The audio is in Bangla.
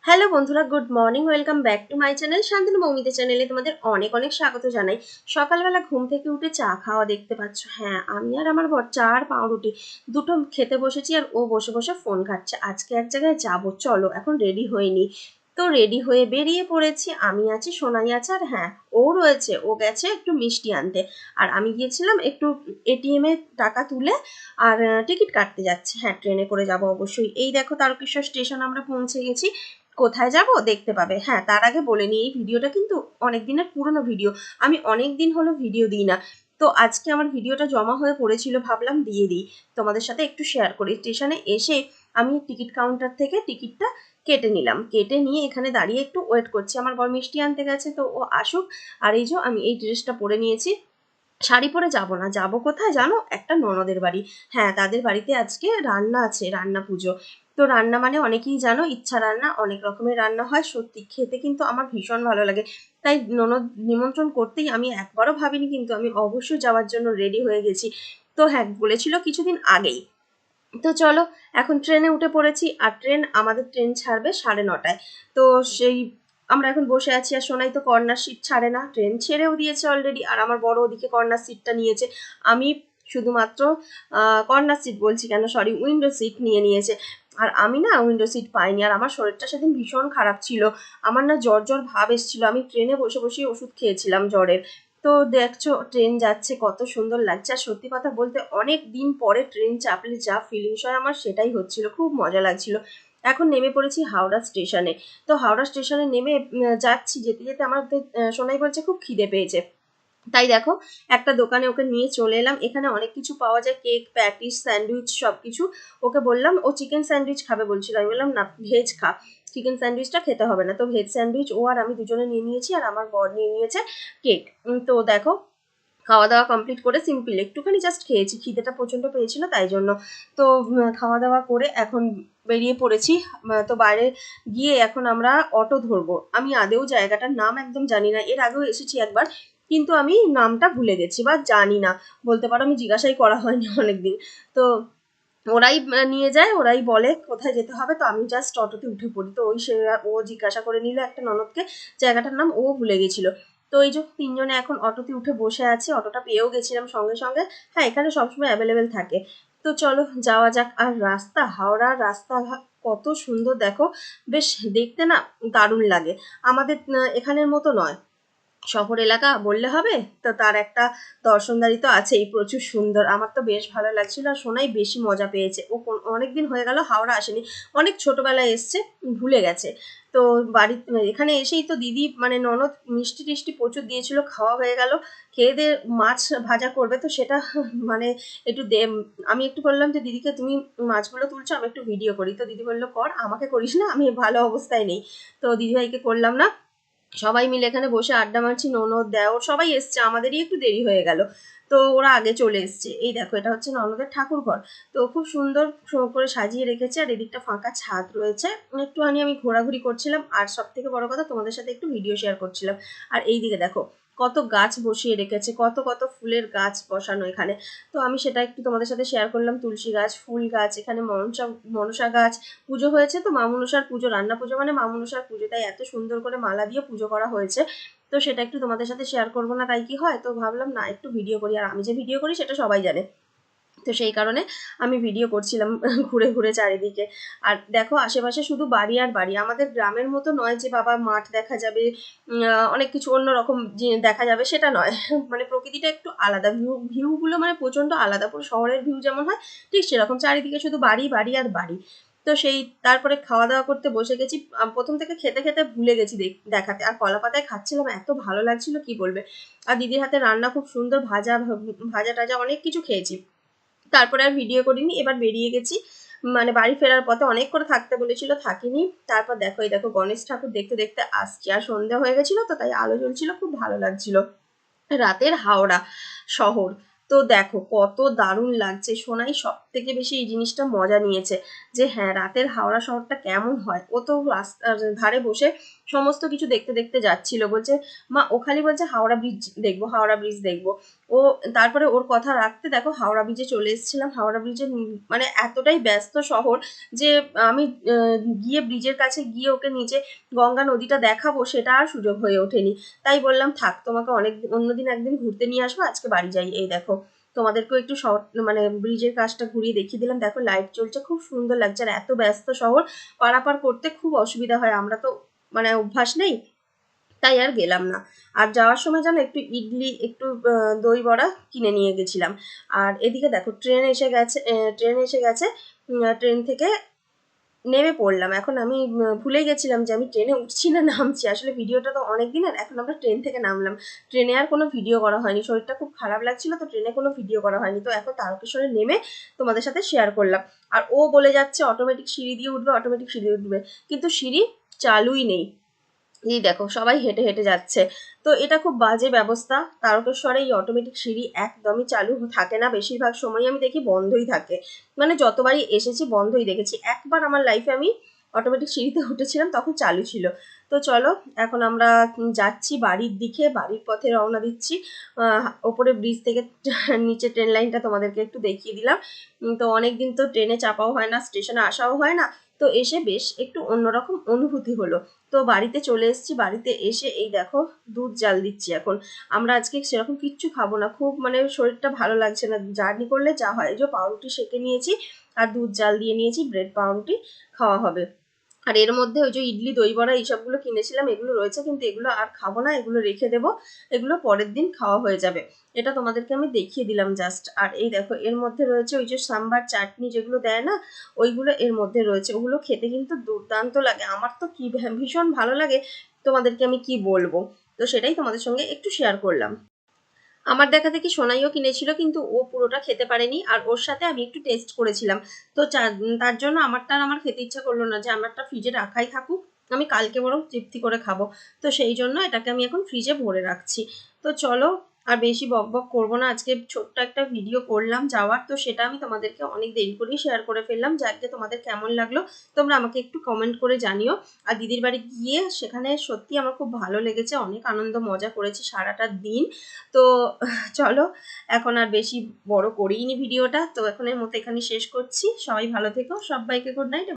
হ্যালো বন্ধুরা, good morning. Welcome back to my channel Shantanu Moumita চ্যানেলে তোমাদের অনেক অনেক স্বাগত জানাই। সকালবেলা ঘুম থেকে উঠে চা খাওয়া দেখতে পাচ্ছ। হ্যাঁ, আমি আর আমার বর চা আর পাউরুটি দুটো খেতে বসেছি, আর ও বসে বসে ফোন ঘাটছে। আজকে এক জায়গায় যাবো, চলো এখন রেডি হয়নি। তো রেডি হয়ে বেরিয়ে পড়েছি। আমি আছি, সোনাই আছে, আর হ্যাঁ ও রয়েছে। ও গেছে একটু মিষ্টি আনতে, আর আমি গিয়েছিলাম একটু এটিএম এ টাকা তুলে আর টিকিট কাটতে যাচ্ছি। হ্যাঁ, ট্রেনে করে যাব অবশ্যই। এই দেখো তারকেশ্বর স্টেশন আমরা পৌঁছে গেছি। কোথায় যাব দেখতে পাবে। হ্যাঁ, তার আগে বলে নিই, এই ভিডিওটা কিন্তু অনেক দিনের পুরনো ভিডিও। আমি অনেক দিন হলো ভিডিও দিই না। তো আজকে আমার ভিডিওটা জমা হয়ে পড়েছিল, ভাবলাম দিয়ে দিই, তোমাদের সাথে একটু শেয়ার করি। স্টেশনে এসে আমি টিকিট কাউন্টার থেকে টিকিটটা কেটে নিলাম। কেটে নিয়ে এখানে দাঁড়িয়ে একটু ওয়েট করছি। আমার বর মিষ্টি আনতে গেছে, তো ও আসুক। আর এই যে আমি এই ড্রেসটা পরে নিয়েছি। শাড়ি পরে যাব না, যাব কোথায় জানো? একটা ননদের বাড়ি। হ্যাঁ, তাদের বাড়িতে আজকে রান্না আছে, রান্না পুজো। তো রান্না মানে অনেকেই জানো, ইচ্ছা রান্না, অনেক রকমের রান্না হয়। সত্যি খেতে কিন্তু আমার ভীষণ ভালো লাগে। তাই ননদ নিমন্ত্রণ করতেই আমি একবারও ভাবিনি, কিন্তু আমি অবশ্যই যাওয়ার জন্য রেডি হয়ে গেছি। তো হ্যাঁ, বলেছিল কিছুদিন আগেই। তো চলো, এখন ট্রেনে উঠে পড়েছি। আর আমাদের ট্রেন ছাড়বে 9:30টায়। তো সেই আমরা এখন বসে আছি। আর সোনাই তো কর্নার সিট ছাড়ে না, ট্রেন ছেড়েও দিয়েছে অলরেডি। আর আমার বড় ওদিকে কর্নার সিটটা নিয়েছে। আমি শুধুমাত্র কর্নার সিট বলছি কেন, সরি, উইন্ডো সিট নিয়েছে। আর আমি না উইন্ডো সিট পাইনি। আর আমার শরীরটা সেদিন ভীষণ খারাপ ছিল। আমার না জ্বর জ্বর ভাব এসেছিল। আমি ট্রেনে বসে বসেই ওষুধ খেয়েছিলাম জ্বরের। তো দেখছো ট্রেন যাচ্ছে, কত সুন্দর লাগছে। আর সত্যি কথা বলতে অনেক দিন পরে ট্রেন চাপলে যা ফিলিংস হয় আমার, সেটাই হচ্ছিল, খুব মজা লাগছিল। এখন নেমে পড়েছি হাওড়া স্টেশনে। তো হাওড়া স্টেশনে নেমে যাচ্ছি, যেতে যেতে আমার সোনাই বলছে খুব খিদে পেয়েছে। তাই দেখো একটা দোকানে ওকে নিয়ে চলে এলাম। এখানে অনেক কিছু পাওয়া যায়, কেক, প্যাটিস, স্যান্ডউইচ, সবকিছু। ওকে বললাম, ও চিকেন স্যান্ডউইচ খাবে বলছিল। আমি বললাম না, ভেজ খা, চিকেন স্যান্ডউইচটা খেতে হবে না। তো ভেজ স্যান্ডউইচ ও আর আমি দুজনে নিয়ে নিয়েছি, আর আমার বর নিয়ে নিয়েছে কেক। তো দেখো, খাওয়া দাওয়া কমপ্লিট করে সিম্পল একটুখানি জাস্ট খেয়েছি, খিদেটা প্রচন্ড পেয়েছিল তাই জন্য। তো খাওয়া দাওয়া করে এখন বেরিয়ে পড়েছি। তো বাইরে গিয়ে এখন আমরা অটো ধরবো। আমি আদেও জায়গাটার নাম একদম জানি না, এর আগেও এসেছি একবার, কিন্তু আমি নামটা ভুলে গেছি বা জানি না বলতে পারো। আমি জিজ্ঞাসাই করা হয়নি অনেকদিন। তো ওরাই নিয়ে যায়, ওরাই বলে কোথায় যেতে হবে। তো আমি জাস্ট অটোতে উঠে পড়ি। তো ও জিজ্ঞাসা করে নিল একটা ননদকে জায়গাটার নাম, ও ভুলে গেছিল। তো এই যে তিনজনে এখন অটোতে উঠে বসে আছি। অটোটা পেয়েও গেছিলাম সঙ্গে সঙ্গে। হ্যাঁ, এখানে সবসময় অ্যাভেলেবেল থাকে। তো চলো যাওয়া যাক। আর রাস্তা, হাওড়ার রাস্তাঘাট কত সুন্দর দেখো, বেশ দেখতে না দারুণ লাগে। আমাদের এখানের মতো নয়। শহর এলাকা বললে হবে, তো তার একটা দর্শনদারি তো আছেই, প্রচুর সুন্দর। আমার তো বেশ ভালো লাগছিল। আর সোনাই বেশি মজা পেয়েছে। ও অনেকদিন হয়ে গেল হাওড়া আসেনি, অনেক ছোটবেলায় এসছে, ভুলে গেছে। তো বাড়ি এখানে এসেই তো দিদি মানে ননদ মিষ্টি টিষ্টি প্রচুর দিয়েছিল, খাওয়া হয়ে গেল। খেয়ে দিয়ে মাছ ভাজা করবে, তো সেটা মানে একটু আমি একটু বললাম যে দিদিকে, তুমি মাছগুলো তুলছো, আমি একটু ভিডিও করি। তো দিদি বললো কর, আমাকে করিস না, আমি ভালো অবস্থায় নেই। তো দিদিভাইকে করলাম না। সবাই মিলে এখানে বসে আড্ডা মারছি, ননদ, দেওর সবাই এসছে। আমাদেরই একটু দেরি হয়ে গেল, তো ওরা আগে চলে এসছে। এই দেখো, এটা হচ্ছে ননদের ঠাকুর ঘর। তো খুব সুন্দর করে সাজিয়ে রেখেছে। আর এদিকটা ফাঁকা ছাদ রয়েছে। একটুখানি আমি ঘোরাঘুরি করছিলাম, আর সব থেকে বড় কথা তোমাদের সাথে একটু ভিডিও শেয়ার করছিলাম। আর এইদিকে দেখো কত গাছ বসিয়ে রেখেছে, কত কত ফুলের গাছ বসানো এখানে। তো আমি সেটা একটু তোমাদের সাথে শেয়ার করলাম। তুলসী গাছ, ফুল গাছ, এখানে মনসা মনসা গাছ। পুজো হয়েছে তো, মা মনসার পুজো, রান্না পুজো মানে মা মনসার পুজো, তাই এত সুন্দর করে মালা দিয়ে পুজো করা হয়েছে। তো সেটা একটু তোমাদের সাথে শেয়ার করবো না তাই কি হয়, তো ভাবলাম না একটু ভিডিও করি। আর আমি যে ভিডিও করি সেটা সবাই জানে, তো সেই কারণে আমি ভিডিও করছিলাম ঘুরে ঘুরে চারিদিকে। আর দেখো আশেপাশে শুধু বাড়ি আর বাড়ি। আমাদের গ্রামের মতো নয় যে বাবা মাঠ দেখা যাবে, অনেক কিছু অন্যরকম দেখা যাবে, সেটা নয়। মানে প্রকৃতিটা একটু আলাদা, ভিউগুলো মানে প্রচন্ড আলাদা। পুরো শহরের ভিউ যেমন হয় ঠিক সেরকম, চারিদিকে শুধু বাড়ি বাড়ি আর বাড়ি। তো সেই তারপরে খাওয়া দাওয়া করতে বসে গেছি। প্রথম থেকে খেতে খেতে ভুলে গেছি দেখাতে। আর কলা পাতায় খাচ্ছিলাম, এত ভালো লাগছিল কি বলবে। আর দিদির হাতে রান্না খুব সুন্দর, ভাজা ভাজা টাজা অনেক কিছু খেয়েছি। তারপরে আর ভিডিও করিনি, এবার বেরিয়ে গেছি। মানে বাড়ি ফেরার পথে অনেক করে থাকতে বলেছিল, থাকিনি। তারপর দেখো, এই দেখো গণেশ ঠাকুর দেখতে দেখতে আসছি। আর সন্ধ্যা হয়ে গেছিল তো, তাই আলো জ্বলছিল, খুব ভালো লাগছিল। রাতের হাওড়া শহর। তো দেখো কত দারুণ লাগছে। সোনাই সব থেকে বেশি এই জিনিসটা মজা নিয়েছে যে হ্যাঁ রাতের হাওড়া শহরটা কেমন হয়। ও তো রাস্তার ধারে বসে সমস্ত কিছু দেখতে দেখতে যাচ্ছিল, বলছে মা ও খালি বলছে হাওড়া ব্রিজ দেখবো, হাওড়া ব্রিজ দেখবো। ও তারপরে ওর কথা রাখতে দেখো হাওড়া ব্রিজে চলে এসেছিলাম। হাওড়া ব্রিজে মানে এতটাই ব্যস্ত শহর যে আমি গিয়ে ব্রিজের কাছে গিয়ে ওকে নিচে গঙ্গা নদীটা দেখাবো সেটা আর সুযোগ হয়ে ওঠেনি। তাই বললাম থাক, তোমাকে অন্যদিন একদিন ঘুরতে নিয়ে আসবো, আজকে বাড়ি যাই। এই দেখো তোমাদেরকেও একটু শহর মানে ব্রিজের কাজটা ঘুরিয়ে দেখিয়ে দিলাম। দেখো লাইট চলছে, খুব সুন্দর লাগছে। আর এত ব্যস্ত শহর পারাপার করতে খুব অসুবিধা হয়, আমরা তো মানে অভ্যাস নেই, তাই আর গেলাম না। আর যাওয়ার সময় জানো একটু ইডলি একটু দই বড়া কিনে নিয়ে গেছিলাম। আর এদিকে দেখো ট্রেন এসে গেছে, ট্রেন এসে গেছে। ট্রেন থেকে নেমে পড়লাম। এখন আমি ভুলে গেছিলাম যে আমি ট্রেনে উঠছি না নামছি। আসলে ভিডিওটা তো অনেক দিনের। এখন আমরা ট্রেন থেকে নামলাম। ট্রেনে আর কোনো ভিডিও করা হয়নি, শরীরটা খুব খারাপ লাগছিল তো ট্রেনে কোনো ভিডিও করা হয়নি। তো এখন তারকেশ্বরে নেমে তোমাদের সাথে শেয়ার করলাম। আর ও বলে যাচ্ছে অটোমেটিক সিঁড়ি দিয়ে উঠবে, অটোমেটিক সিঁড়ি উঠবে, কিন্তু সিঁড়ি চালুই নেই। এই দেখো সবাই হেঁটে হেঁটে যাচ্ছে। তো এটা খুব বাজে ব্যবস্থা। তারকেশ্বরে এই অটোমেটিক সিঁড়ি একদমই চালু থাকে না, বেশিরভাগ সময় আমি দেখি বন্ধই থাকে। মানে যতবারই এসেছি বন্ধই দেখেছি। একবার আমার লাইফে আমি অটোমেটিক সিঁড়িতে উঠেছিলাম, তখন চালু ছিল। তো চলো এখন আমরা যাচ্ছি বাড়ির দিকে, বাড়ির পথে রওনা দিচ্ছি। ওপরে ব্রিজ থেকে নিচে ট্রেন লাইনটা তোমাদেরকে একটু দেখিয়ে দিলাম। তো অনেকদিন তো ট্রেনে চাপাও হয় না, স্টেশনে আসাও হয় না। তো এসে বেশ একটু অন্যরকম অনুভূতি হলো। তো বাড়িতে চলে এসেছি, বাড়িতে এসে এই দেখো দুধ জাল দিচ্ছি এখন। আমরা আজকে সেরকম কিচ্ছু খাবো না, খুব মানে শরীরটা ভালো লাগছে না। জার্নি করলে যা হয়, এই যে পাউরুটি সেঁকে নিয়েছি আর দুধ জাল দিয়ে নিয়েছি, ব্রেড পাউরুটি খাওয়া হবে। আর এর মধ্যে ওই যে ইডলি দই বড়া এইসবগুলো কিনেছিলাম এগুলো রয়েছে, কিন্তু এগুলো আর খাবো না, এগুলো রেখে দেবো, এগুলো পরের দিন খাওয়া হয়ে যাবে। এটা তোমাদেরকে আমি দেখিয়ে দিলাম জাস্ট। আর এই দেখো এর মধ্যে রয়েছে ওই যে সাম্বার চাটনি যেগুলো দেয় না, ওইগুলো এর মধ্যে রয়েছে। ওগুলো খেতে কিন্তু দুর্দান্ত লাগে, আমার তো কি ভীষণ ভালো লাগে, তোমাদেরকে আমি কি বলবো। তো সেটাই তোমাদের সঙ্গে একটু শেয়ার করলাম। আমার দেখা দেখি সোনাইও কিনেছিল, কিন্তু ও পুরোটা খেতে পারেনি। আর ওর সাথে আমি একটু টেস্ট করেছিলাম। তো তার জন্য আমারটা আর আমার খেতে ইচ্ছা করলো না যে আমারটা ফ্রিজে রাখাই থাকুক, আমি কালকে বরং তৃপ্তি করে খাবো। তো সেই জন্য এটাকে আমি এখন ফ্রিজে ভরে রাখছি। তো চলো আর বেশি বক বক করবো না, আজকে ছোট্ট একটা ভিডিও করলাম যাওয়ার, তো সেটা আমি তোমাদেরকে অনেক দেরি করেই শেয়ার করে ফেললাম। যাকে তোমাদের কেমন লাগলো তোমরা আমাকে একটু কমেন্ট করে জানিও। আর দিদির বাড়ি গিয়ে সেখানে সত্যি আমার খুব ভালো লেগেছে, অনেক আনন্দ মজা করেছি সারাটা দিন। তো চলো এখন আর বেশি বড় করিনি ভিডিওটা, তো এখন এর মতো এখানে শেষ করছি। সবাই ভালো থেকো, সবাইকে গুড নাইট।